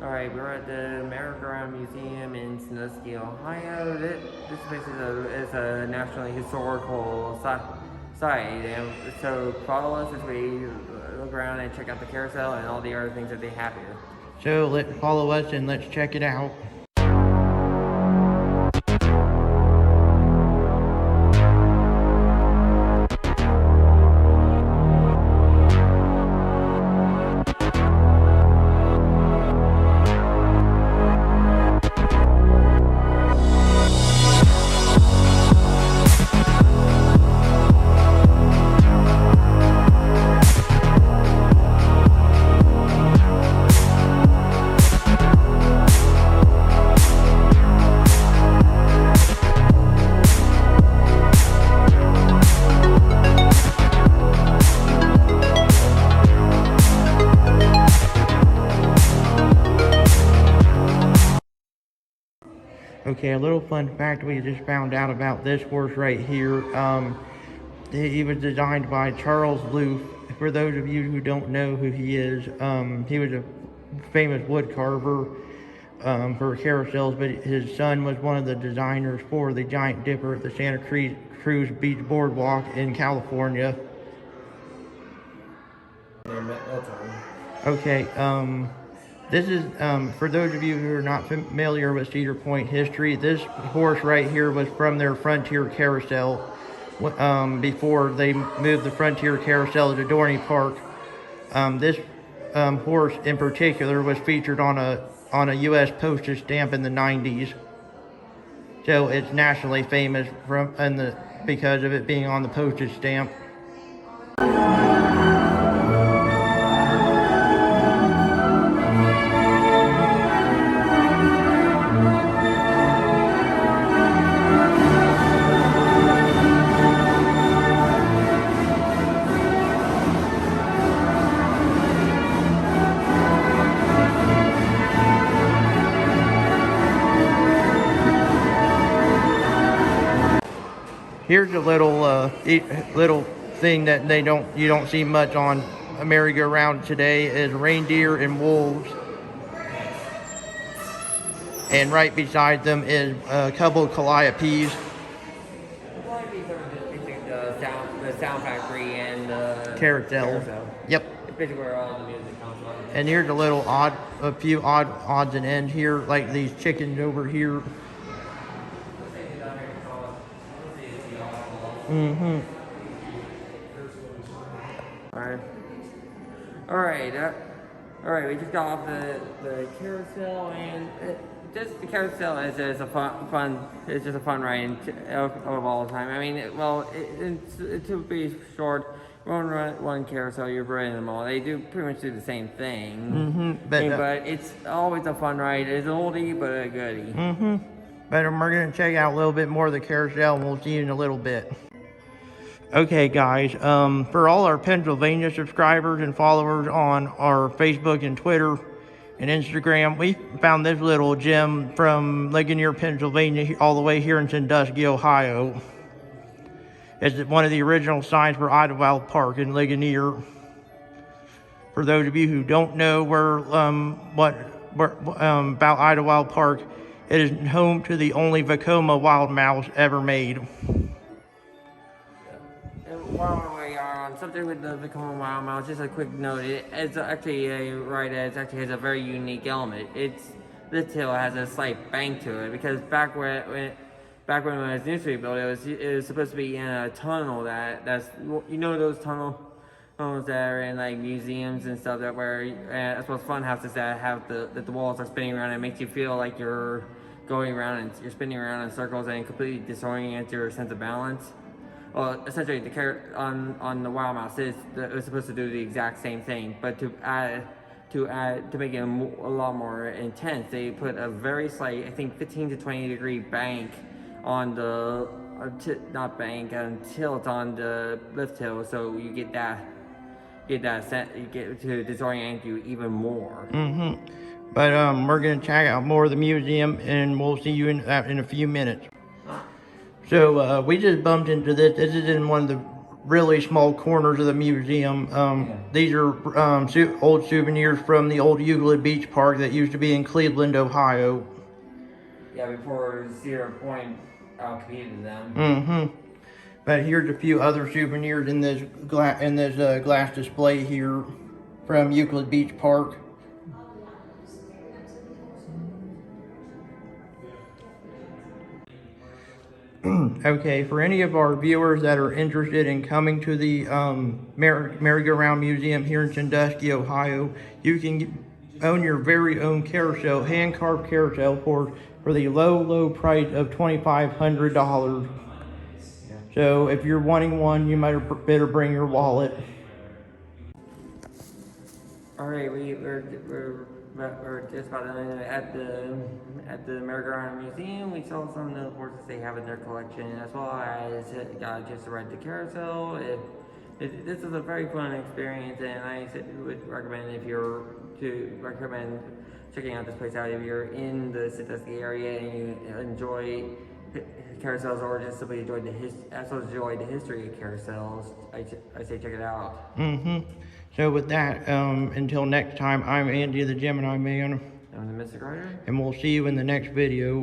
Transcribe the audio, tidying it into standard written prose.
Alright, we're at the Merry-Go-Round Museum in Sandusky, Ohio. This place is a nationally historical site, and so follow us as we look around and check out the carousel and all the other things that they have here. So let's follow us and let's check it out. Okay, a little fun fact we just found out about this horse right here. He was designed by Charles Loof. For those of you who don't know who he is, he was a famous wood carver for carousels, but his son was one of the designers for the Giant Dipper at the Santa Cruz Beach Boardwalk in California. Okay, this is, for those of you who are not familiar with Cedar Point history, this horse right here was from their Frontier Carousel before they moved the Frontier Carousel to Dorney Park. This horse in particular was featured on a U.S. postage stamp in the 90s. So it's nationally famous because of it being on the postage stamp. Here's a little thing that you don't see much on a merry-go-round today is reindeer and wolves. And right beside them is a couple of calliopes. The sound factory and the Carousel. Yep. It's basically where all the music comes from. And here's a few odds and ends here, like these chickens over here. Mm-hmm. Alright, we just got off the carousel, and the carousel is just a fun ride of all the time. I mean, it's to be short, one carousel, you're riding them all. They pretty much do the same thing. Mm-hmm. But it's always a fun ride. It's an oldie, but a goodie. Mm-hmm. But we're going to check out a little bit more of the carousel, and we'll see you in a little bit. Okay, guys, for all our Pennsylvania subscribers and followers on our Facebook and Twitter and Instagram, we found this little gem from Ligonier, Pennsylvania, all the way here in Sandusky, Ohio. It's one of the original signs for Idlewild Park in Ligonier. For those of you who don't know about Idlewild Park, it is home to the only Vekoma wild mouse ever made. While we are on something with the Vekoma wild mouse, just a quick note. It's actually it actually has a very unique element. The tail has a slight bang to it because back when it was initially built, it was supposed to be in a tunnel that's those tunnels that are in like museums and stuff as well as fun houses that have the walls are spinning around and it makes you feel like you're going around and you're spinning around in circles and completely disorients your sense of balance. Well, essentially, on the wild mouse it was supposed to do the exact same thing, but to make it a lot more intense, they put a very slight, I think, 15 to 20 degree bank on the tilt on the lift hill, so you get to disorient you even more. Mm-hmm. But we're gonna check out more of the museum, and we'll see you in a few minutes. So we just bumped into this. This is in one of the really small corners of the museum. These are old souvenirs from the old Euclid Beach Park that used to be in Cleveland, Ohio. Yeah, before Cedar Point outcompeted them. Mm-hmm. But here's a few other souvenirs in this glass display here from Euclid Beach Park. Okay, for any of our viewers that are interested in coming to the Merry-Go-Round Museum here in Sandusky, Ohio, you can own your very own carousel, hand-carved carousel for the low price of $2,500. So if you're wanting one, you might better bring your wallet. Alright, we're just about done at the Merry-Go-Round Museum. We saw some of the horses they have in their collection, as well as got just to ride the carousel. This is a very fun experience, and I would recommend recommend checking out this place out if you're in the Sandusky area and you enjoy carousels, or just simply enjoy the history of carousels. I say check it out. So with that, until next time, I'm Andy the Gemini Man. I'm the Mystic Rider. And we'll see you in the next video.